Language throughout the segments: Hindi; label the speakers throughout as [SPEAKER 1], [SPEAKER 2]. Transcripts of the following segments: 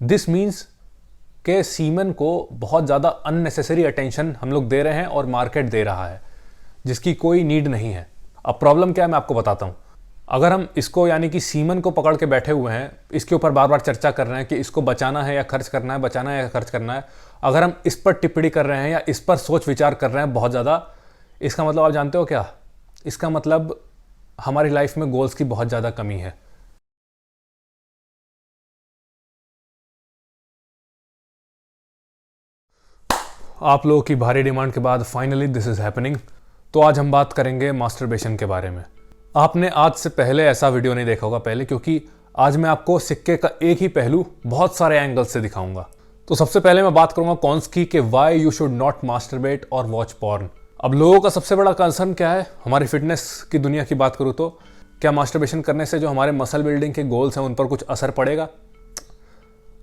[SPEAKER 1] दिस मीन्स के सीमन को बहुत ज़्यादा अननेसेसरी अटेंशन हम लोग दे रहे हैं और मार्केट दे रहा है, जिसकी कोई नीड नहीं है। अब प्रॉब्लम क्या है मैं आपको बताता हूँ। अगर हम इसको यानी कि सीमन को पकड़ के बैठे हुए हैं, इसके ऊपर बार बार चर्चा कर रहे हैं कि इसको बचाना है या खर्च करना है, बचाना है या खर्च करना है, अगर हम इस पर टिप्पणी कर रहे हैं या इस पर सोच विचार कर रहे हैं बहुत ज़्यादा, इसका मतलब आप जानते हो क्या? इसका मतलब हमारी लाइफ में गोल्स की बहुत ज़्यादा कमी है। आप लोगों की भारी डिमांड के बाद फाइनली दिस इज़ हैपनिंग। तो आज हम बात करेंगे मास्टरबेशन के बारे में। आपने आज से पहले ऐसा वीडियो नहीं देखा होगा पहले, क्योंकि आज मैं आपको सिक्के का एक ही पहलू बहुत सारे एंगल से दिखाऊंगा। तो सबसे पहले मैं बात करूंगा कॉन्स की कि why you should not masturbate और वॉच पॉर्न। अब लोगों का सबसे बड़ा कंसर्न क्या है? हमारी फिटनेस की दुनिया की बात करूं तो क्या मास्टरबेशन करने से जो हमारे मसल बिल्डिंग के गोल्स हैं उन पर कुछ असर पड़ेगा?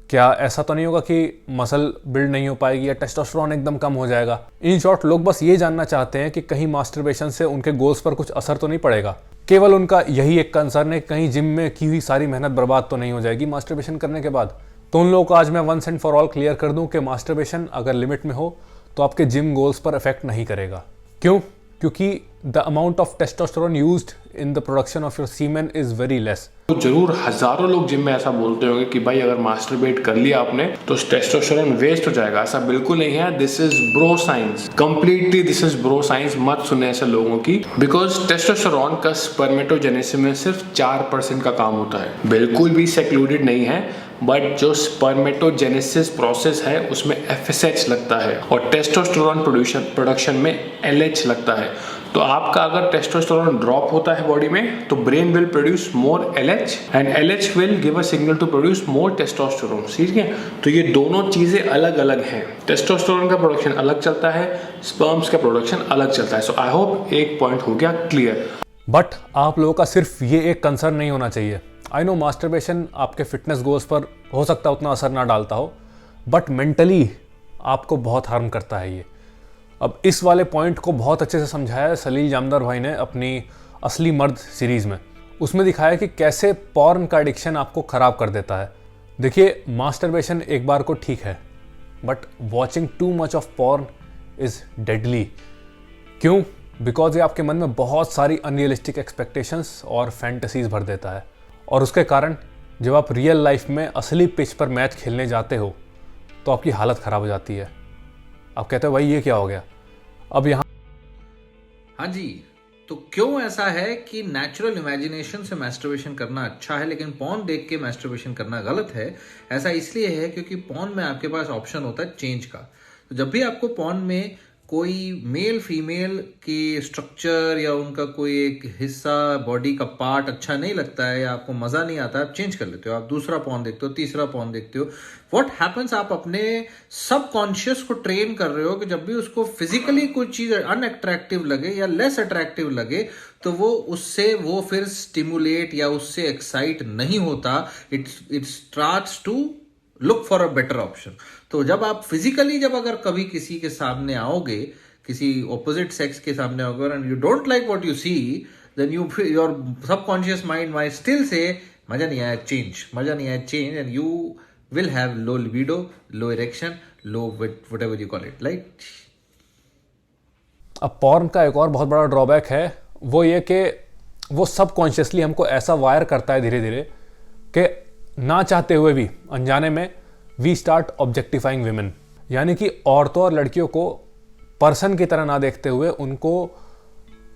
[SPEAKER 1] क्या ऐसा तो नहीं होगा कि मसल बिल्ड नहीं हो पाएगी या टेस्टोस्टेरोन एकदम कम हो जाएगा? इन शॉर्ट, लोग बस ये जानना चाहते हैं कि कहीं मास्टरबेशन से उनके गोल्स पर कुछ असर तो नहीं पड़ेगा। केवल उनका यही एक कंसर्न है, कहीं जिम में की हुई सारी मेहनत बर्बाद तो नहीं हो जाएगी मास्टरबेशन करने के बाद। तो उन लोगों को आज मैं once and for all clear कर दूं कि मास्टरबेशन अगर लिमिट में हो तो आपके जिम गोल्स पर इफेक्ट नहीं करेगा। क्यों? क्योंकि the amount of testosterone used in the production of your semen is very less.
[SPEAKER 2] तो जरूर हजारों लोग जिम में ऐसा बोलते होंगे कि भाई अगर मास्टरबेट कर लिया आपने तो टेस्टोस्टेरोन वेस्ट हो जाएगा। ऐसा बिल्कुल नहीं है। This is bro science, completely this is bro science. मत सुने ऐसे लोगों की, बिकॉज टेस्टोस्टेरोन का स्पर्मेटोजेनेसिस में सिर्फ 4% का काम होता है। बिल्कुल भी सेक्लूडेड नहीं है, बट जो स्पर्मेटोजेनेसिस प्रोसेस है उसमें FSH लगता है और टेस्टोस्टेरोन प्रोडक्शन में LH लगता है। तो आपका अगर टेस्टोस्टेरोन ड्रॉप होता है बॉडी में तो brain will produce more LH and LH will give a signal to produce more testosterone. ठीक है, तो ये दोनों चीजें अलग अलग हैं। टेस्टोस्टेरोन का प्रोडक्शन अलग चलता है, स्पर्म्स का प्रोडक्शन अलग चलता है। सो आई होप एक पॉइंट हो गया क्लियर।
[SPEAKER 1] बट आप लोगों का सिर्फ ये एक कंसर्न नहीं होना चाहिए। आई नो मास्टरबेशन आपके फिटनेस गोल्स पर हो सकता है उतना असर ना डालता हो, बट मेंटली आपको बहुत हार्म करता है ये। अब इस वाले पॉइंट को बहुत अच्छे से समझाया है सलील जामदार भाई ने अपनी असली मर्द सीरीज़ में। उसमें दिखाया कि कैसे पॉर्न का एडिक्शन आपको ख़राब कर देता है। देखिए, मास्टरबेशन एक बार को ठीक है, but watching too much of porn is deadly. क्यों? बिकॉज ये आपके मन में बहुत सारी अनरियलिस्टिक एक्सपेक्टेशंस और फैंटेसीज भर देता है, और उसके कारण जब आप रियल लाइफ में असली पिच पर मैच खेलने जाते हो तो आपकी हालत ख़राब हो जाती है। आप कहते हो भाई ये क्या हो गया? अब यहाँ
[SPEAKER 3] हाँ जी, तो क्यों ऐसा है कि नेचुरल इमेजिनेशन से मैस्टरबेशन करना अच्छा है लेकिन पॉर्न देख के मैस्टरबेशन करना गलत है? ऐसा इसलिए है क्योंकि पॉर्न में आपके पास ऑप्शन होता है चेंज का। तो जब भी आपको पॉर्न में कोई मेल फीमेल के स्ट्रक्चर या उनका कोई एक हिस्सा बॉडी का पार्ट अच्छा नहीं लगता है या आपको मजा नहीं आता है, आप चेंज कर लेते हो, आप दूसरा पॉर्न देखते हो, तीसरा पॉर्न देखते हो। व्हाट हैपेंस, आप अपने सबकॉन्शियस को ट्रेन कर रहे हो कि जब भी उसको फिजिकली कोई चीज अनअट्रैक्टिव लगे या लेस अट्रैक्टिव लगे तो वो फिर स्टिमुलेट या उससे एक्साइट नहीं होता। It starts to look for a better option. तो जब आप फिजिकली जब अगर कभी किसी के सामने आओगे, किसी ऑपोजिट सेक्स के सामने आओगे and you don't like what you see, then your subconscious mind might still say मजा नहीं आया change, and you will have low libido, low erection, low whatever you call it, right?
[SPEAKER 1] अब पॉर्न का एक और बहुत बड़ा ड्रॉबैक है, वो ये कि वो सबकॉन्शियसली हमको ऐसा वायर करता है धीरे धीरे कि ना चाहते हुए भी अनजाने में वी स्टार्ट ऑब्जेक्टिफाइंग विमेन। यानी कि औरतों और लड़कियों को पर्सन की तरह ना देखते हुए उनको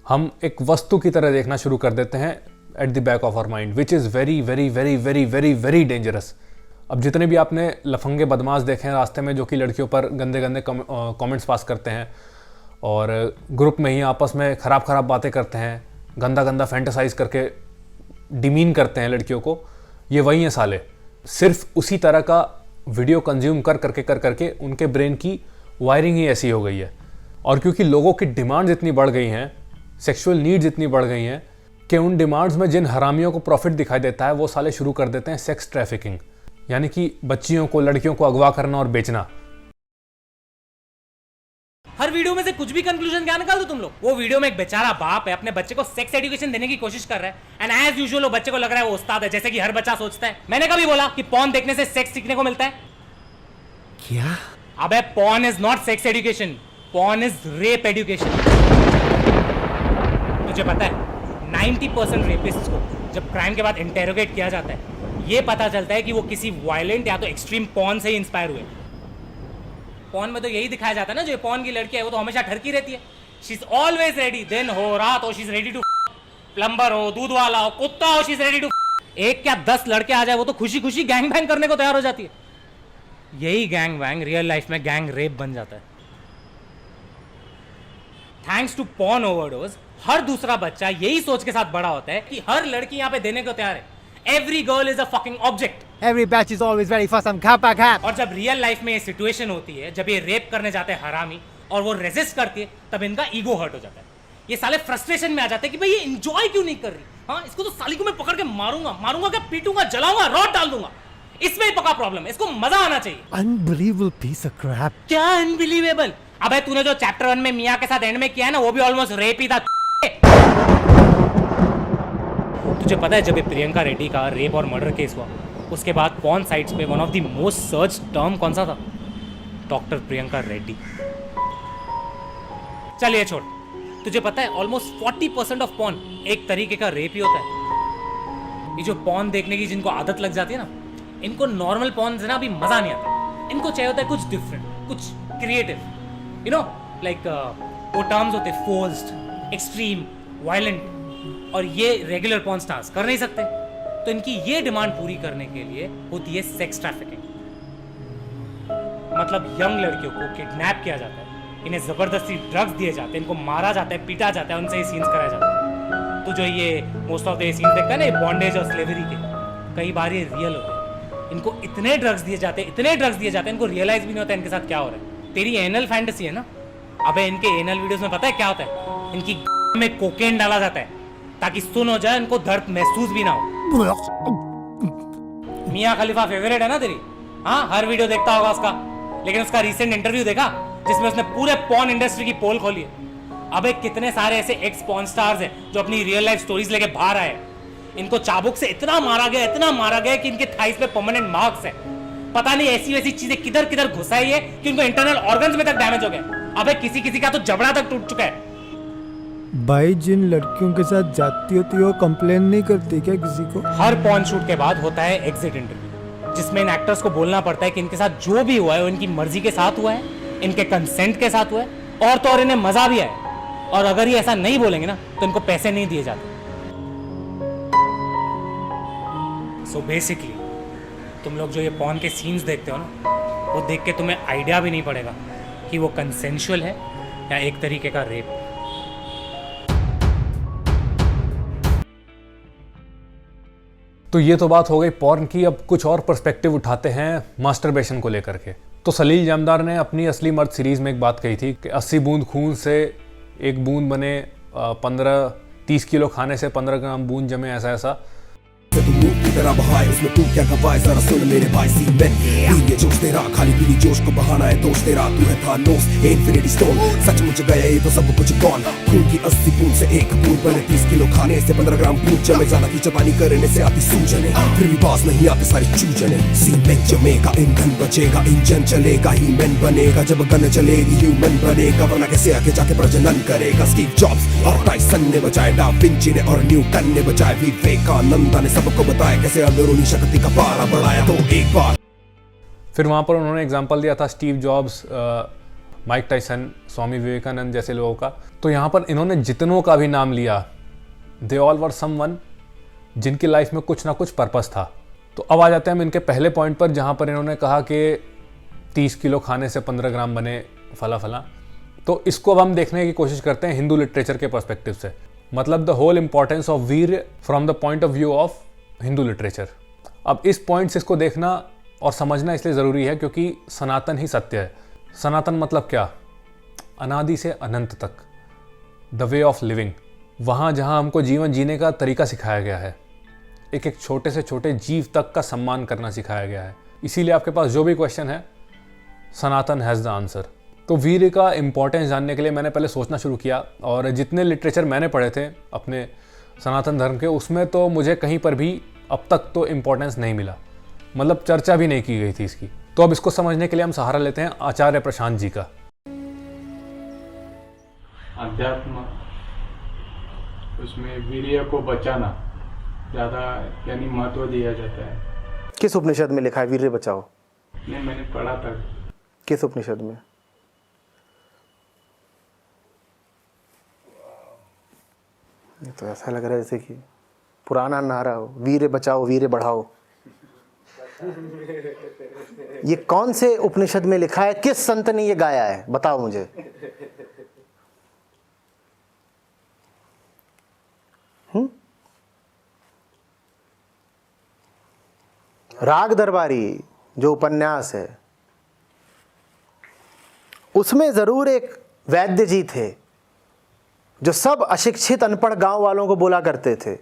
[SPEAKER 1] हम एक वस्तु की तरह देखना शुरू कर देते हैं at the back of our mind, which is very very very very very very dangerous. अब जितने भी आपने लफंगे बदमाश देखे हैं रास्ते में जो कि लड़कियों पर गंदे गंदे कमेंट्स पास करते हैं और ग्रुप में ही आपस में ख़राब बातें करते हैं, गंदा गंदा फैंटेसाइज करके डिमीन करते हैं लड़कियों को, ये वही हैं साले। सिर्फ उसी तरह का वीडियो कंज्यूम कर करके उनके ब्रेन की वायरिंग ही ऐसी हो गई है। और क्योंकि लोगों की डिमांड्स इतनी बढ़ गई हैं, सेक्सुअल नीड्स इतनी बढ़ गई हैं कि उन डिमांड्स में जिन हरामियों को प्रॉफिट दिखाई देता है वो साले शुरू कर देते हैं सेक्स ट्रैफिकिंग, यानी कि बच्चियों को, लड़कियों को अगवा करना और बेचना।
[SPEAKER 4] हर वीडियो में से कुछ भी कंक्लूजन क्या निकाल दो तुम लोग। वो वीडियो में एक बेचारा बाप है अपने बच्चे को सेक्स एजुकेशन देने की कोशिश कर रहा है, एंड एज यूजुअल वो बच्चे को लग रहा है वो उस्ताद है, जैसे कि हर बच्चा सोचता है। मैंने कभी बोला कि पॉर्न देखने से सेक्स सीखने को मिलता है?
[SPEAKER 5] क्या?
[SPEAKER 4] अबे porn is not sex education, porn is rape education. मुझे पता है 90% रेपिस्ट को जब क्राइम के बाद इंटेरोगेट किया जाता है ये पता चलता है कि वो किसी वायलेंट या तो एक्सट्रीम पॉर्न से ही इंस्पायर हुए। पॉर्न में तो यही दिखाया जाता है ना, जो पॉर्न की लड़की है वो तो हमेशा ठरकी रहती है। शी इज ऑलवेज रेडी, दिन हो रात हो she is ready to, plumber हो, दूध वाला हो, कुत्ता हो, शी इज रेडी टू। एक क्या 10 लड़के आ जाए वो तो खुशी खुशी गैंग बैंग करने को तैयार हो जाती है। यही गैंग बैंग रियल लाइफ में गैंग रेप बन जाता है। थैंक्स टू पॉर्न ओवरडोज हर दूसरा बच्चा यही सोच के साथ बड़ा होता है कि हर लड़की यहाँ पे देने को तैयार है। Every girl is a fucking object.
[SPEAKER 5] Every batch is always ready for some kappa cap.
[SPEAKER 4] और जब रियल लाइफ में ये सिचुएशन होती है, जब ये रेप करने जाते हैं हरामी और वो रेजिस्ट करती है, तब इनका ईगो हर्ट हो जाता है। ये साले फ्रस्ट्रेशन में आ जाते हैं कि भाई ये एंजॉय क्यों नहीं कर रही। हाँ, इसको तो साली को मैं पकड़ के मारूंगा क्या, पीटूंगा, जलाऊंगा, रॉड डाल दूंगा। इसमें ही पका प्रॉब्लम है, इसको मजा आना चाहिए।
[SPEAKER 5] Unbelievable piece of crap.
[SPEAKER 4] क्या अनबिलीवेबल? अबे तूने जो चैप्टर 1 में मियां के साथ एंड में किया है ना, वो भी ऑलमोस्ट रेप ही था। तुझे पता है जब ये प्रियंका रेड्डी का रेप और मर्डर केस हुआ, उसके बाद पॉर्न साइट्स पे one of the most search term कौन सा था? डॉक्टर प्रियंका रेड्डी। चलिए छोड़, तुझे पता है ऑलमोस्ट 40% ऑफ पॉर्न एक तरीके का रेप ही होता है। ये जो पॉर्न देखने की जिनको आदत लग जाती है ना, इनको नॉर्मल पॉर्न से ना अभी मजा नहीं आता। इनको चाहिए होता है कुछ डिफरेंट, कुछ क्रिएटिव, यू नो, लाइक वो टर्म्स होते हैं फोर्स्ड, एक्सट्रीम, वायलेंट, और ये रेगुलर पॉर्न स्टार्स कर नहीं सकते। तो इनकी ये डिमांड पूरी करने के लिए होती है सेक्स ट्रैफिकिंग। मतलब यंग लड़कियों को किडनैप किया जाता है, इन्हें जबरदस्ती ड्रग्स दिए जाते हैं, इनको मारा जाता है, पीटा जाता है, उनसे ये सीन्स कराए जाते हैं। तो जो ये मोस्ट ऑफ द सीन्स देखता है ना बॉन्डेज और स्लेवरी के, कई बार ये रियल होते हैं। इनको इतने ड्रग्स दिए जाते हैं, इनको रियलाइज भी नहीं होता इनके साथ क्या हो रहा है। तेरी एनल फैंटेसी है ना, अबे इनके एनल वीडियोस में पता है क्या होता है? इनकी में कोकेन डाला जाता है ताकि सुन हो जाए, इनको दर्द महसूस भी ना हो। मियां खलीफा फेवरेट है ना तेरी? हाँ, हर वीडियो देखता होगा उसका, लेकिन उसका रिसेंट इंटरव्यू देखा जिसमें उसने पूरे पॉर्न इंडस्ट्री की पोल खोली है। अबे कितने सारे ऐसे एक्स पॉर्न स्टार्स हैं जो अपनी रियल लाइफ स्टोरीज लेके बाहर आए। इनको चाबुक से इतना मारा गया कि इनके थाइस पे परमानेंट मार्क्स है। पता नहीं ऐसी वैसी चीजें किधर किधर घुसाई है कि उनको इंटरनल ऑर्गन्स में तक डैमेज हो गए। अबे किसी का तो जबड़ा तक टूट चुका है।
[SPEAKER 5] भाई जिन लड़कियों के साथ जाती होती है वो कंप्लेन नहीं करती क्या किसी को?
[SPEAKER 4] हर पॉर्न शूट के बाद होता है एग्जिट इंटरव्यू, जिसमें इन एक्टर्स को बोलना पड़ता है कि इनके साथ जो भी हुआ है वो इनकी मर्जी के साथ हुआ है, इनके कंसेंट के साथ हुआ है, और तो और इन्हें मजा भी आया। और अगर ये ऐसा नहीं बोलेंगे ना तो इनको पैसे नहीं दिए जाते। सो बेसिकली तुम लोग जो ये पॉर्न के सीन्स देखते हो ना, वो देख के तुम्हें आइडिया भी नहीं पड़ेगा कि वो कंसेंशुअल है या एक तरीके का रेप।
[SPEAKER 1] तो ये तो बात हो गई पॉर्न की। अब कुछ और पर्सपेक्टिव उठाते हैं मास्टरबेशन को लेकर के। तो सलील जमदार ने अपनी असली मर्द सीरीज में एक बात कही थी कि 80 बूंद खून से एक बूंद बने, 30 किलो खाने से 15 ग्राम बूंद जमे, ऐसा
[SPEAKER 6] तू मुंह की तरह बहाए उसमें तू क्या गवाए, जरा सुन मेरे भाई सीमेंट ये जोश तेरा, खाली पीली जोश को बहाना है दोस्त तेरा। तू है थानोस इन्फिनिटी स्टोन, सचमुच गया ये तो सब कुछ गॉन। खून की 80 बूंद से एक बूंद बने, 30 किलो खाने से 15 ग्राम बूंद जमे, ज्यादा की चपानी करने से आती सूजने, फिर भी पास नहीं आते सारी चूजने। सीमेंट जमेगा, ईंधन बचेगा, इंजन चलेगा, हीमैन बनेगा, जब गन चलेगी ह्यूमन बनेगा, वरना कैसे आगे जाके प्रजनन करेगा। स्टीव जॉब्स और टाइसन ने बचाए, डा विंची ने और न्यूटन ने बचाए, विवेकानंद ने सबको बताया कैसे अंदरूनी शक्ति का पारा बढ़ाया। तो एक बार
[SPEAKER 1] फिर वहाँ पर उन्होंने एग्जांपल दिया था Steve jobs, Mike Tyson, Swami Vivekananda जैसे लोगों का। तो यहाँ पर इन्होंने जितनों का भी नाम लिया, दे ऑल वर समवन जिनकी लाइफ में कुछ ना कुछ पर्पस था। तो अब आ जाते हैं हम इनके पहले पॉइंट पर, जहाँ पर इन्होंने कहा कि 30 किलो खाने से 15 ग्राम बने फला फला। तो इसको अब हम देखने की कोशिश करते हैं हिंदू लिटरेचर के पर्सपेक्टिव से, मतलब द होल इंपॉर्टेंस ऑफ वीर from the point of view of Hindu literature. अब इस पॉइंट से इसको देखना और समझना इसलिए ज़रूरी है क्योंकि सनातन ही सत्य है। सनातन मतलब क्या? अनादि से अनंत तक, द वे ऑफ लिविंग। वहाँ जहाँ हमको जीवन जीने का तरीका सिखाया गया है, एक एक छोटे से छोटे जीव तक का सम्मान करना सिखाया गया है। इसीलिए आपके पास जो भी क्वेश्चन है, सनातन हैज़ द आंसर। तो वीर का इम्पोर्टेंस जानने के लिए मैंने पहले सोचना शुरू किया, और जितने लिटरेचर मैंने पढ़े थे अपने सनातन धर्म के, उसमें तो मुझे कहीं पर भी अब तक तो इम्पोर्टेंस नहीं मिला, मतलब चर्चा भी नहीं की गई थी इसकी। तो अब इसको समझने के लिए हम सहारा लेते हैं आचार्य प्रशांत जी का।
[SPEAKER 7] अध्यात्म, उसमें वीर्य को बचाना ज़्यादा यानी महत्व दिया जाता है।
[SPEAKER 8] किस उपनिषद में लिखा है वीर्य बचाओ?
[SPEAKER 7] नहीं, मैंने पढ़ा था।
[SPEAKER 8] किस उपनिषद में? ये तो ऐसा लग रहा है जैसे कि पुराना नारा हो, वीर्य बचाओ वीर्य बढ़ाओ। ये कौन से उपनिषद में लिखा है? किस संत ने ये गाया है? बताओ मुझे। राग दरबारी जो उपन्यास है, उसमें जरूर एक वैद्य जी थे जो सब अशिक्षित अनपढ़ गांव वालों को बोला करते थे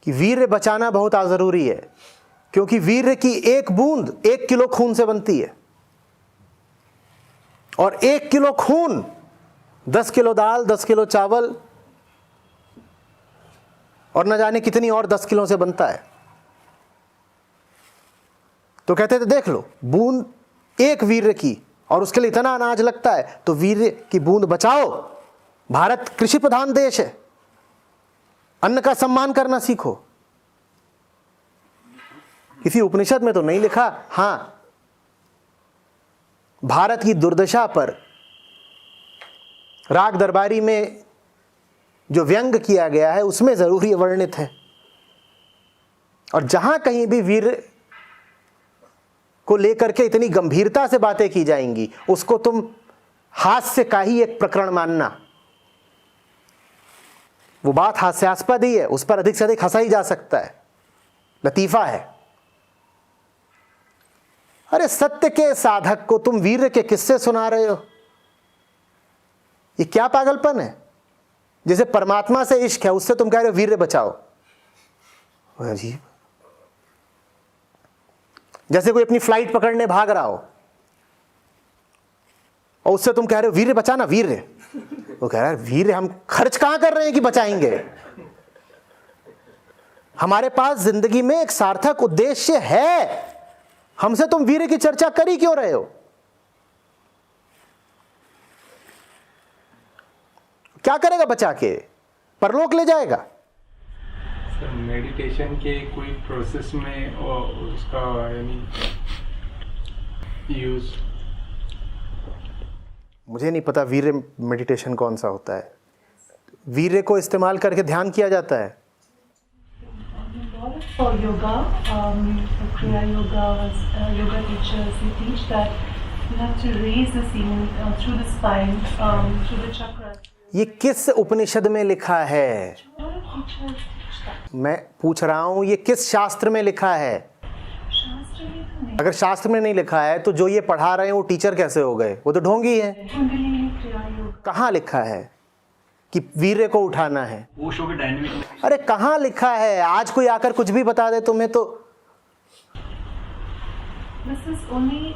[SPEAKER 8] कि वीर्य बचाना बहुत जरूरी है, क्योंकि वीर्य की एक बूंद 1 किलो खून से बनती है, और 1 किलो खून 10 किलो दाल, 10 किलो चावल और न जाने कितनी और 10 किलो से बनता है। तो कहते थे देख लो, बूंद एक वीर्य की और उसके लिए इतना अनाज लगता है, तो वीर्य की बूंद बचाओ। भारत कृषि प्रधान देश है, अन्न का सम्मान करना सीखो। किसी उपनिषद में तो नहीं लिखा। हां, भारत की दुर्दशा पर राग दरबारी में जो व्यंग किया गया है उसमें जरूर ये वर्णित है। और जहां कहीं भी वीर को लेकर के इतनी गंभीरता से बातें की जाएंगी, उसको तुम हास्य का ही एक प्रकरण मानना। वो बात हास्यास्पद ही है, उस पर अधिक से अधिक हंसा ही जा सकता है, लतीफा है। अरे सत्य के साधक को तुम वीर के किस्से सुना रहे हो, ये क्या पागलपन है? जैसे परमात्मा से इश्क है, उससे तुम कह रहे हो वीर बचाओ। अजीब। जैसे कोई अपनी फ्लाइट पकड़ने भाग रहा हो और उससे तुम कह रहे हो वीर बचाना, वीर। वो कह रहा है वीर हम खर्च कहां कर रहे हैं कि बचाएंगे? हमारे पास जिंदगी में एक सार्थक उद्देश्य है, हमसे तुम वीर की चर्चा कर ही क्यों रहे हो? क्या करेगा बचा के? परलोक ले जाएगा?
[SPEAKER 7] सर, मेडिटेशन के कोई प्रोसेस में उसका यानी यूज,
[SPEAKER 8] मुझे नहीं पता वीर्य मेडिटेशन कौन सा होता है। वीर्य को इस्तेमाल करके ध्यान किया जाता है।
[SPEAKER 9] For yoga, Kriya Yoga, yoga teachers, they teach that you have to raise the semen through the spine, through the chakras.
[SPEAKER 8] ये किस उपनिषद में लिखा है? मैं पूछ रहा हूं ये किस शास्त्र में लिखा है?
[SPEAKER 9] शास्त्र में तो नहीं।
[SPEAKER 8] अगर शास्त्र में नहीं लिखा है तो जो ये पढ़ा रहे हैं वो टीचर कैसे हो गए? वो तो ढोंगी है।
[SPEAKER 9] कुंडलिनी क्रिया योग।
[SPEAKER 8] कहाँ लिखा है कि वीर्य को उठाना है? अरे कहाँ लिखा है? आज कोई आकर कुछ भी बता दे तुम्हें तो।
[SPEAKER 9] This is only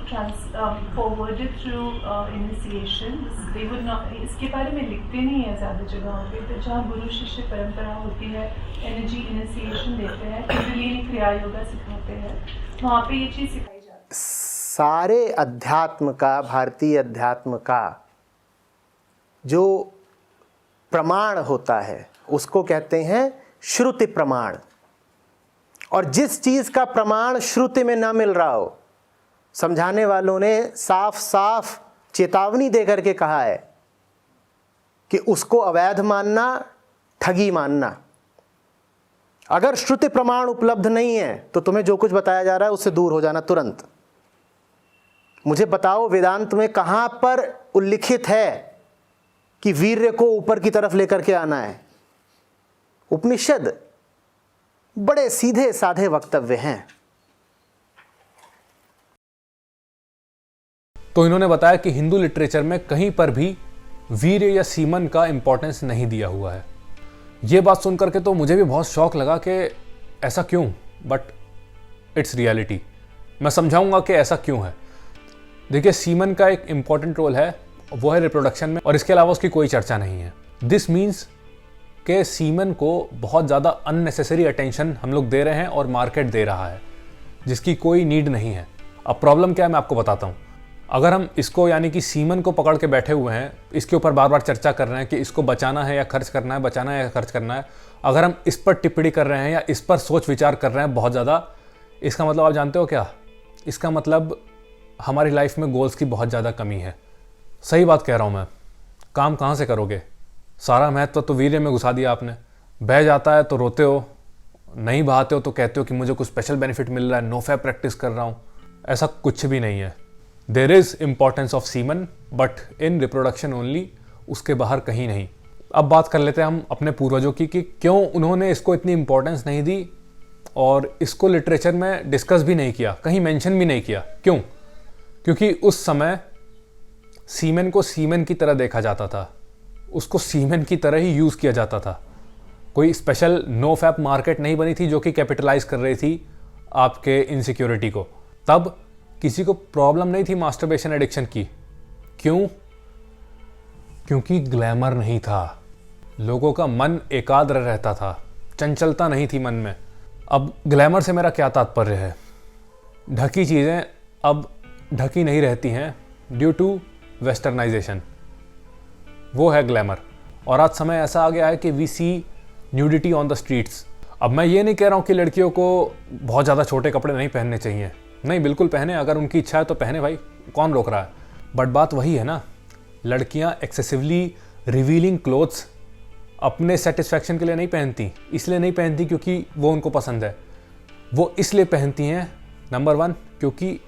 [SPEAKER 9] forwarded through initiation. They would not. इसके बारे में लिखते नहीं है ज़्यादा जगहों पे। तो जहाँ गुरु शिष्य परंपरा होती है, एनर्जी इनिशिएशन देते हैं, कुंडलिनी क्रिया योगा सिखाते हैं, वहाँ पे ये चीज़ सिखाई जाती है।
[SPEAKER 8] सारे अध्यात्म का, भारतीय अध्यात्म का जो प्रमाण होता है उसको कहते हैं श्रुति प्रमाण। और जिस चीज का प्रमाण श्रुति में ना मिल रहा हो, समझाने वालों ने साफ साफ चेतावनी देकर के कहा है कि उसको अवैध मानना, ठगी मानना। अगर श्रुति प्रमाण उपलब्ध नहीं है तो तुम्हें जो कुछ बताया जा रहा है उससे दूर हो जाना तुरंत। मुझे बताओ वेदांत में कहां पर उल्लिखित है कि वीर्य को ऊपर की तरफ लेकर के आना है? उपनिषद बड़े सीधे साधे वक्तव्य हैं।
[SPEAKER 1] तो इन्होंने बताया कि हिंदू लिटरेचर में कहीं पर भी वीर्य या सीमन का इंपॉर्टेंस नहीं दिया हुआ है। ये बात सुनकर के तो मुझे भी बहुत शौक लगा कि ऐसा क्यों, बट इट्स रियलिटी। मैं समझाऊंगा कि ऐसा क्यों है। देखिए, सीमन का एक इम्पॉर्टेंट रोल है, वो है रिप्रोडक्शन में, और इसके अलावा उसकी कोई चर्चा नहीं है। दिस मीन्स के सीमन को बहुत ज़्यादा अननेसेसरी अटेंशन हम लोग दे रहे हैं और मार्केट दे रहा है, जिसकी कोई नीड नहीं है। अब प्रॉब्लम क्या है मैं आपको बताता हूँ। अगर हम इसको यानी कि सीमन को पकड़ के बैठे हुए हैं, इसके ऊपर बार बार चर्चा कर रहे हैं कि इसको बचाना है या खर्च करना है, बचाना है या खर्च करना है, अगर हम इस पर टिप्पणी कर रहे हैं या इस पर सोच विचार कर रहे हैं बहुत ज़्यादा, इसका मतलब आप जानते हो क्या? इसका मतलब हमारी लाइफ में गोल्स की बहुत ज़्यादा कमी है। सही बात कह रहा हूँ मैं। काम कहाँ से करोगे? सारा महत्व तो वीर्य में घुसा दिया आपने। बह जाता है तो रोते हो, नहीं बहाते हो तो कहते हो कि मुझे कुछ स्पेशल बेनिफिट मिल रहा है, नो फैप प्रैक्टिस कर रहा हूँ। ऐसा कुछ भी नहीं है। There is importance of semen but in reproduction only, उसके बाहर कहीं नहीं। अब बात कर लेते हैं हम अपने पूर्वजों की कि क्यों उन्होंने इसको इतनी इंपॉर्टेंस नहीं दी और इसको लिटरेचर में डिस्कस भी नहीं किया, कहीं मेंशन भी नहीं किया। क्यों? क्योंकि उस समय सीमेन को सीमेन की तरह देखा जाता था, उसको सीमेन की तरह ही यूज़ किया जाता था। कोई स्पेशल नो फैप मार्केट नहीं बनी थी जो कि कैपिटलाइज कर रही थी आपके इनसिक्योरिटी को। तब किसी को प्रॉब्लम नहीं थी मास्टरबेशन एडिक्शन की। क्यों? क्योंकि ग्लैमर नहीं था, लोगों का मन एकाग्र रहता था, चंचलता नहीं थी मन में। अब ग्लैमर से मेरा क्या तात्पर्य है? ढकी चीज़ें अब ढकी नहीं रहती हैं ड्यू टू वेस्टर्नाइजेशन, वो है ग्लैमर। और आज समय ऐसा आ गया है कि we see nudity on the streets. अब मैं ये नहीं कह रहा हूँ कि लड़कियों को बहुत ज़्यादा छोटे कपड़े नहीं पहनने चाहिए, नहीं, बिल्कुल पहने, अगर उनकी इच्छा है तो पहने भाई, कौन रोक रहा है। बट बात वही है ना, लड़कियाँ एक्सेसिवली रिवीलिंग क्लोथ्स अपने सेटिस्फैक्शन के लिए नहीं पहनती। इसलिए नहीं पहनती क्योंकि वो उनको पसंद है, वो इसलिए पहनती हैं नंबर 1 क्योंकि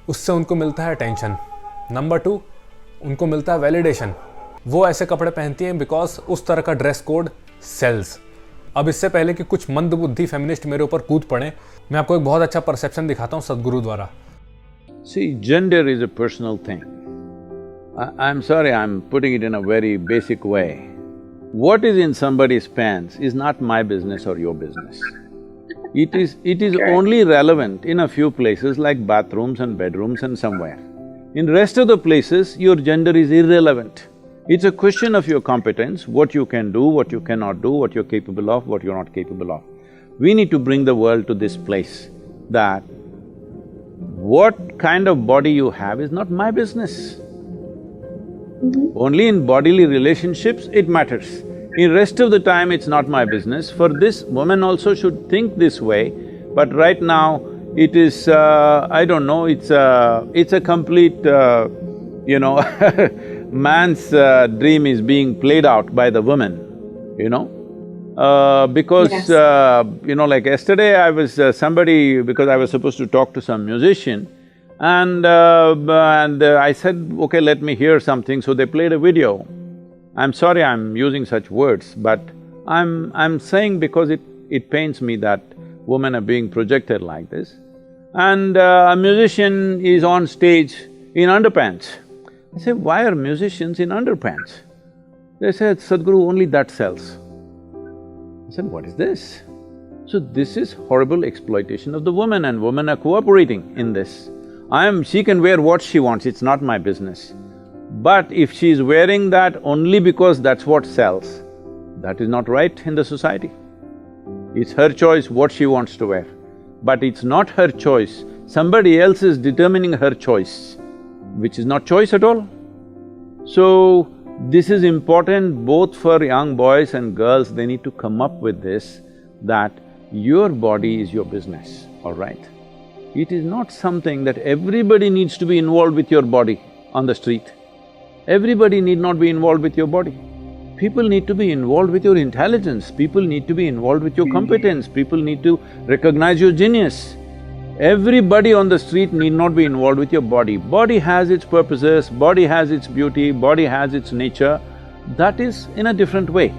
[SPEAKER 1] उससे उनको मिलता है अटेंशन, नंबर 2 उनको मिलता है वैलिडेशन। वो ऐसे कपड़े पहनती हैं बिकॉज उस तरह का ड्रेस कोड सेल्स। अब इससे पहले कि कुछ मंदबुद्धि फेमिनिस्ट मेरे ऊपर कूद पड़े, मैं आपको एक बहुत अच्छा परसेप्शन दिखाता हूँ सदगुरु द्वारा।
[SPEAKER 10] See, gender is a personal thing. I'm sorry, I'm putting it in a very basic way. What is in somebody's pants is not my business or your business. It is only relevant in a few places like bathrooms and bedrooms and somewhere. In rest of the places, your gender is irrelevant. It's a question of your competence, what you can do, what you cannot do, what you're capable of, what you're not capable of. We need to bring the world to this place that what kind of body you have is not my business. Only in bodily relationships it matters. In rest of the time, it's not my business. For this, women also should think this way, but right now, it is… I don't know, it's a complete… man's dream is being played out by the woman, because… like yesterday I was… because I was supposed to talk to some musician, and I said, okay, let me hear something, so they played a video. I'm sorry I'm using such words, but I'm saying because it pains me that women are being projected like this. And a musician is on stage in underpants. I said, why are musicians in underpants? They said, Sadhguru, only that sells. I said, what is this? So this is horrible exploitation of the woman, and women are cooperating in this. She can wear what she wants, it's not my business. But if she is wearing that only because that's what sells, that is not right in the society. It's her choice what she wants to wear, but it's not her choice. Somebody else is determining her choice, which is not choice at all. So, this is important both for young boys and girls, they need to come up with this, that your body is your business, all right? It is not something that everybody needs to be involved with your body on the street. Everybody need not be involved with your body. People need to be involved with your intelligence, people need to be involved with your competence, people need to recognize your genius. Everybody on the street need not be involved with your body. Body has its purposes, body has its beauty, body has its nature, that is in a different way.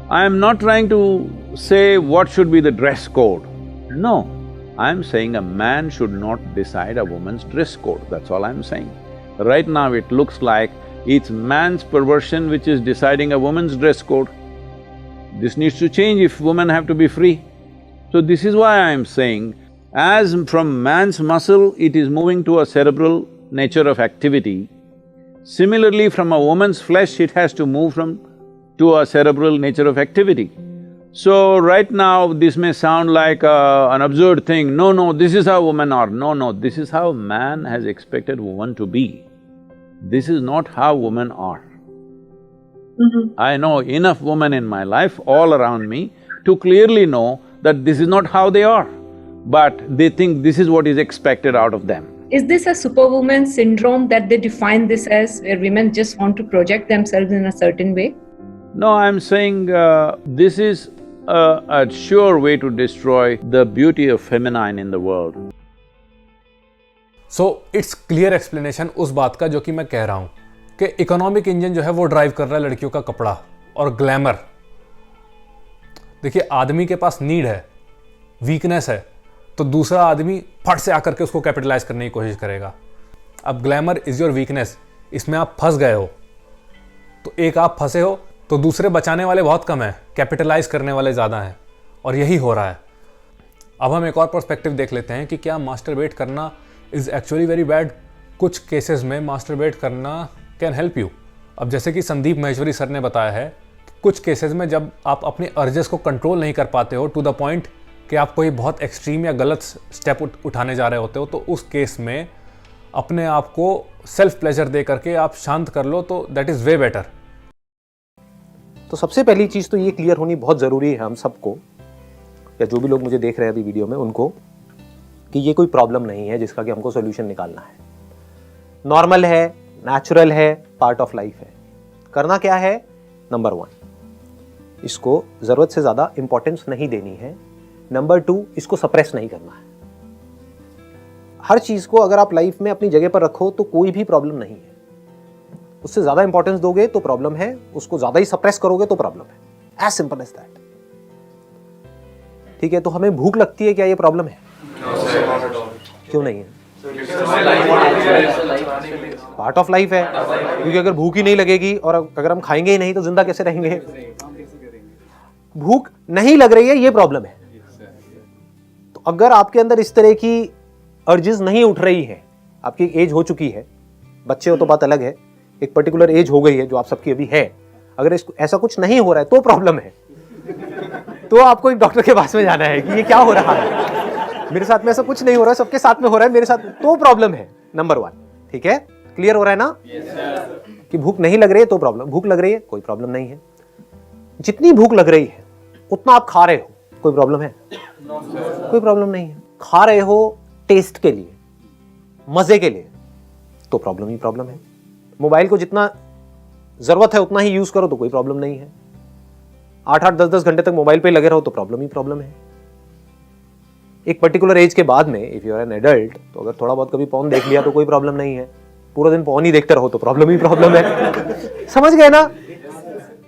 [SPEAKER 10] I am not trying to say what should be the dress code. No, I am saying a man should not decide a woman's dress code, that's all I am saying. Right now it looks like it's man's perversion which is deciding a woman's dress code. This needs to change if women have to be free. So this is why I am saying, as from man's muscle it is moving to a cerebral nature of activity, similarly from a woman's flesh it has to move to a cerebral nature of activity. So right now this may sound like an absurd thing, no, this is how women are. No, this is how man has expected woman to be. This is not how women are. I know enough women in my life, all around me, to clearly know that this is not how they are, but they think this is what is expected out of them.
[SPEAKER 11] Is this a superwoman syndrome that they define this as, where women just want to project themselves in a certain way?
[SPEAKER 10] No, I'm saying this is a sure way to destroy the beauty of feminine in the world.
[SPEAKER 1] So it's clear explanation उस बात का जो कि मैं कह रहा हूं कि इकोनॉमिक इंजन जो है वो ड्राइव कर रहा है लड़कियों का कपड़ा और ग्लैमर। देखिए, आदमी के पास नीड है, वीकनेस है, तो दूसरा आदमी फट से आकर के उसको कैपिटलाइज करने की कोशिश करेगा। अब ग्लैमर इज योर वीकनेस, इसमें आप फंस गए हो, तो एक आप फंसे हो तो दूसरे बचाने वाले बहुत कम हैं, कैपिटलाइज करने वाले ज़्यादा हैं, और यही हो रहा है। अब हम एक और पर्सपेक्टिव देख लेते हैं कि क्या मास्टरबेट करना इज़ एक्चुअली वेरी बैड। कुछ केसेस में मास्टरबेट करना कैन हेल्प यू। अब जैसे कि संदीप महेश्वरी सर ने बताया है, कुछ केसेस में जब आप अपने अर्जेस को कंट्रोल नहीं कर पाते हो टू द पॉइंट कि आप कोई बहुत एक्सट्रीम या गलत स्टेप उठाने जा रहे होते हो, तो उस केस में अपने आप को सेल्फ प्लेजर दे करके आप शांत कर लो, तो दैट इज़ वे बेटर।
[SPEAKER 8] तो सबसे पहली चीज़ तो ये क्लियर होनी बहुत ज़रूरी है हम सबको, या जो भी लोग मुझे देख रहे हैं अभी वीडियो में उनको, कि ये कोई प्रॉब्लम नहीं है जिसका कि हमको सोल्यूशन निकालना है। नॉर्मल है, नेचुरल है, पार्ट ऑफ लाइफ है। करना क्या है? नंबर 1, इसको ज़रूरत से ज़्यादा इंपॉर्टेंस नहीं देनी है। नंबर 2, इसको सप्रेस नहीं करना है। हर चीज़ को अगर आप लाइफ में अपनी जगह पर रखो तो कोई भी प्रॉब्लम नहीं है। उससे ज़्यादा इंपॉर्टेंस दोगे तो प्रॉब्लम है, उसको ज़्यादा ही सप्रेस करोगे तो प्रॉब्लम है। As simple as that. ठीक है, तो हमें भूख लगती है, क्या ये प्रॉब्लम है? क्यों नहीं है? पार्ट ऑफ लाइफ है, क्योंकि अगर भूख ही नहीं लगेगी और अगर हम खाएंगे ही नहीं तो जिंदा कैसे रहेंगे? भूख नहीं लग रही है, ये प्रॉब्लम है। तो अगर आपके अंदर इस तरह की अर्जेस नहीं उठ रही है, आपकी एज हो चुकी है, बच्चे हो तो बात अलग है, एक पर्टिकुलर एज हो गई है जो आप सबकी अभी है, अगर ऐसा कुछ नहीं हो रहा है तो प्रॉब्लम है। तो आपको एक डॉक्टर के पास में जाना है कि ये क्या हो रहा है, मेरे साथ में ऐसा कुछ नहीं हो रहा है, सबके साथ में हो रहा है, मेरे साथ तो प्रॉब्लम है। नंबर 1, ठीक है, क्लियर हो रहा है ना? कि भूख नहीं लग रही है तो प्रॉब्लम, भूख लग रही है कोई प्रॉब्लम नहीं है। जितनी भूख लग रही है उतना आप खा रहे हो, कोई प्रॉब्लम है? कोई प्रॉब्लम नहीं है। खा रहे हो टेस्ट के लिए, मजे के लिए, तो प्रॉब्लम ही प्रॉब्लम है। मोबाइल को जितना जरूरत है उतना ही यूज करो तो कोई प्रॉब्लम नहीं है। 8-8, 10-10 घंटे तक मोबाइल पे लगे रहो तो प्रॉब्लम ही प्रॉब्लम है। एक पर्टिकुलर एज के बाद में if you are an adult, तो अगर थोड़ा बहुत कभी पॉर्न देख लिया तो कोई प्रॉब्लम नहीं है। पूरा दिन पॉर्न ही देखते रहो तो प्रॉब्लम ही प्रॉब्लम है। समझ गए ना?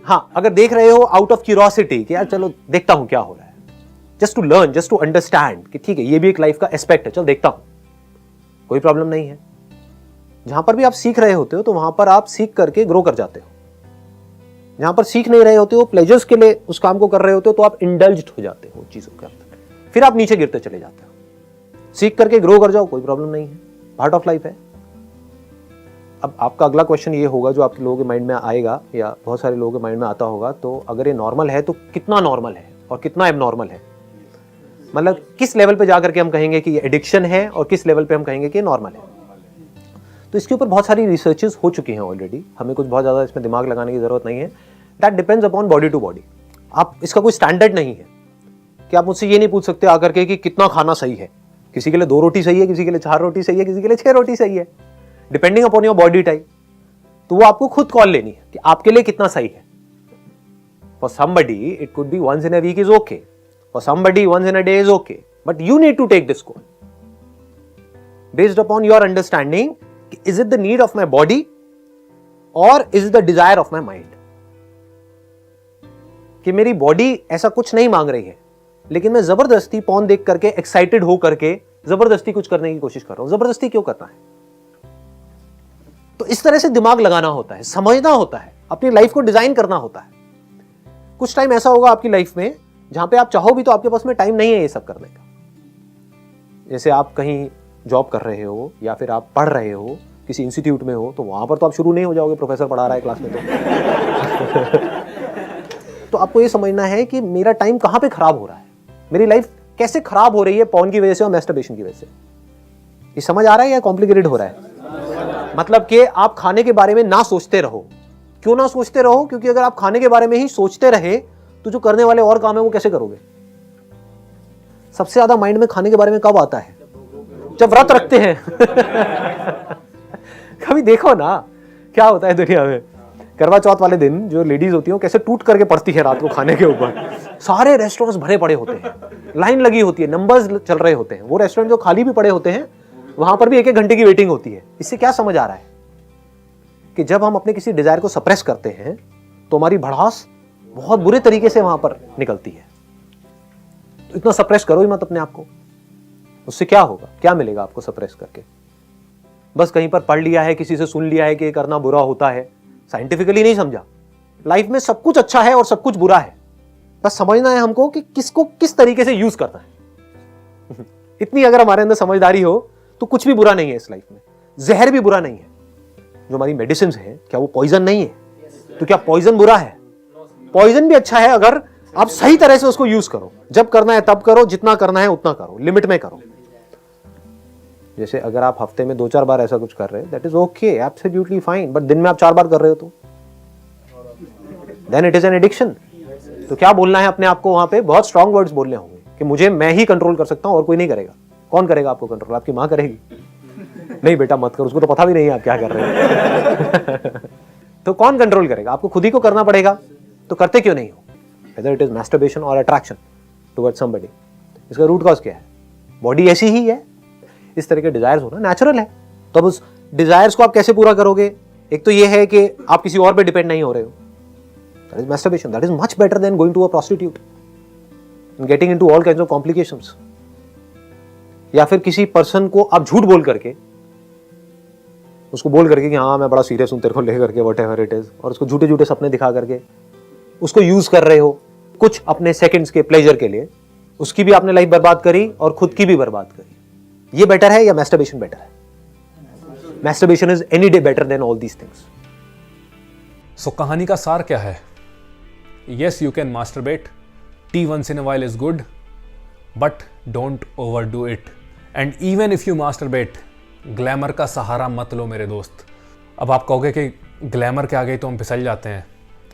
[SPEAKER 8] हाँ, अगर देख रहे हो आउट ऑफ क्यूरियोसिटी कि यार चलो देखता हूं क्या हो रहा है, just to learn, just to understand कि ठीक है ये भी एक लाइफ का एस्पेक्ट है, चल देखता हूं, कोई प्रॉब्लम नहीं है। जहां पर भी आप सीख रहे होते हो तो वहां पर आप सीख करके ग्रो कर जाते हो। जहां पर सीख नहीं रहे होते हो, प्लेजर्स के लिए उस काम को कर रहे होते हो, तो आप इंडल्ज्ड हो जाते हो चीजों के अंदर, फिर आप नीचे गिरते चले जाते हो। सीख करके ग्रो कर जाओ, कोई प्रॉब्लम नहीं है, पार्ट ऑफ लाइफ है। अब आपका अगला क्वेश्चन ये होगा जो आपके लोगों के माइंड में आएगा या बहुत सारे लोगों के माइंड में आता होगा, तो अगर ये नॉर्मल है तो कितना नॉर्मल है और कितना एबनॉर्मल है? मतलब किस लेवल पे जाकर के हम कहेंगे कि ये एडिक्शन है और किस लेवल पे हम कहेंगे कि ये नॉर्मल है? तो इसके ऊपर बहुत सारी रिसर्चेस हो चुकी हैं ऑलरेडी, हमें कुछ बहुत ज़्यादा इसमें दिमाग लगाने की ज़रूरत नहीं है। That depends upon body to body. आप इसका कोई स्टैंडर्ड नहीं है कि आप मुझसे ये नहीं पूछ सकते आकर के कि कितना खाना सही है। किसी के लिए 2 रोटी सही है, किसी के लिए 4 रोटी सही है, किसी के लिए 6 रोटी सही है, depending upon your body type. तो वो आपको खुद कॉल लेनी है कि आपके लिए कितना सही है। For somebody it could be once in a week is okay, for somebody once in a day is okay, but you need to take this call based upon your understanding. Is it the need of my body or is it the desire of my mind? कि मेरी बॉडी ऐसा कुछ नहीं मांग रही है, लेकिन मैं जबरदस्ती पॉर्न देख करके एक्साइटेड हो करके जबरदस्ती कुछ करने की कोशिश कर रहा हूं। जबरदस्ती क्यों करना है? तो इस तरह से दिमाग लगाना होता है, समझना होता है, अपनी लाइफ को डिजाइन करना होता है। कुछ टाइम ऐसा होगा आपकी लाइफ में जहां पे आप चाहो भी तो आपके पास में टाइम नहीं है ये सब करने का। जैसे आप कहीं जॉब कर रहे हो या फिर आप पढ़ रहे हो
[SPEAKER 12] किसी इंस्टीट्यूट में हो तो वहाँ पर तो आप शुरू नहीं हो जाओगे, प्रोफेसर पढ़ा रहा है क्लास में तो आपको ये समझना है कि मेरा टाइम कहाँ पे खराब हो रहा है, मेरी लाइफ कैसे खराब हो रही है पॉर्न की वजह से और मैस्टरबेशन की वजह से। ये समझ आ रहा है या कॉम्प्लिकेटेड हो रहा है? मतलब कि आप खाने के बारे में ना सोचते रहो। क्यों ना सोचते रहो? क्योंकि अगर आप खाने के बारे में ही सोचते रहे तो जो करने वाले और काम है वो कैसे करोगे? सबसे ज्यादा माइंड में खाने के बारे में कब आता है? जब व्रत रखते हैं कभी देखो ना क्या होता है दुनिया में। करवा चौथ वाले दिन जो लेडीज होती हैं कैसे टूट करके पड़ती है रात को खाने के ऊपर। सारे रेस्टोरेंट्स भरे पड़े होते हैं, लाइन लगी होती है, नंबर्स चल रहे होते हैं। वो रेस्टोरेंट जो खाली भी पड़े होते हैं वहां पर भी 1-1 घंटे की वेटिंग होती है। इससे क्या समझ आ रहा है कि जब हम अपने किसी डिजायर को सप्रेस करते हैं तो हमारी भड़ास बहुत बुरे तरीके से वहां पर निकलती है। तो इतना सप्रेस करो ही मत अपने आप को। उससे क्या होगा, क्या मिलेगा आपको सप्रेस करके? बस कहीं पर पढ़ लिया है, किसी से सुन लिया है कि ये करना बुरा होता है, साइंटिफिकली नहीं समझा। लाइफ में सब कुछ अच्छा है और सब कुछ बुरा है, बस समझना है हमको कि किसको किस तरीके से यूज करना है। इतनी अगर हमारे अंदर समझदारी हो तो कुछ भी बुरा नहीं है इस लाइफ में। जहर भी बुरा नहीं है। जो हमारी मेडिसिन है क्या वो पॉइजन नहीं है? तो क्या पॉइजन बुरा है? पॉइजन भी अच्छा है अगर आप सही तरह से उसको यूज करो। जब करना है तब करो, जितना करना है उतना करो, लिमिट में करो। जैसे अगर आप हफ्ते में 2-4 बार ऐसा कुछ कर रहे हैं, that is okay, absolutely fine. But दिन में आप 4 बार कर रहे हो तो then it is an addiction. तो क्या बोलना है अपने आप को? वहां पे बहुत स्ट्रॉन्ग वर्ड्स बोलने होंगे कि मुझे मैं ही कंट्रोल कर सकता हूं और कोई नहीं करेगा। कौन करेगा आपको कंट्रोल? आपकी मां करेगी? नहीं बेटा मत करो, उसको तो पता भी नहीं है आप क्या कर रहे हो। तो कौन कंट्रोल करेगा? आपको खुद ही को करना पड़ेगा। तो करते क्यों नहीं हो? Whether it is masturbation or attraction towards somebody, इसका रूट कॉज क्या है? बॉडी ऐसी ही है, इस तरह के डिजायर्स होना नेचुरल है। तो अब उस डिजायर्स को आप कैसे पूरा करोगे? एक तो ये है कि आप किसी और पे डिपेंड नहीं हो रहे हो, that is masturbation. That is much better than going to a prostitute and getting into all kinds of complications. या फिर किसी पर्सन को आप झूठ बोल करके, उसको बोल करके कि हाँ मैं बड़ा सीरियस हूं तेरे को लेकर के, वट एवर इट इज, और उसको झूठे झूठे सपने दिखा करके उसको यूज कर रहे हो कुछ अपने सेकंड्स के प्लेजर के लिए। उसकी भी आपने लाइफ बर्बाद करी और खुद की भी बर्बाद करी। ये बेटर है या मैस्टरबेशन बेटर है? Masturbation is any day better than all these things.
[SPEAKER 1] So कहानी का सार क्या है? यस यू कैन मास्टरबेट, टी once in a while is good, but don't overdo it. And even if you masturbate, glamour का सहारा मत लो मेरे दोस्त। अब आप कहोगे कि ग्लैमर के आगे तो हम फिसल जाते हैं,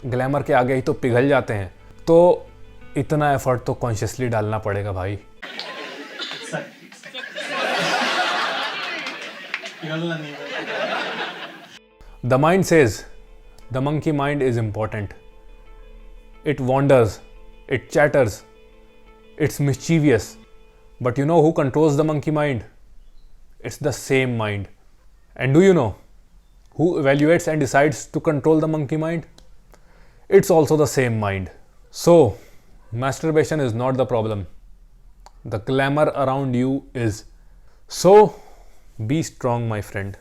[SPEAKER 1] ग्लैमर के आगे ही तो पिघल जाते हैं। तो इतना एफर्ट तो कॉन्शियसली डालना पड़ेगा भाई। The mind says the monkey mind is important. It wonders, it chatters, it's mischievous, but you know who controls the monkey mind? It's the same mind. And do you know who evaluates and decides to control the monkey mind? It's also the same mind. So masturbation is not the problem, the glamour around you is. So be strong, my friend.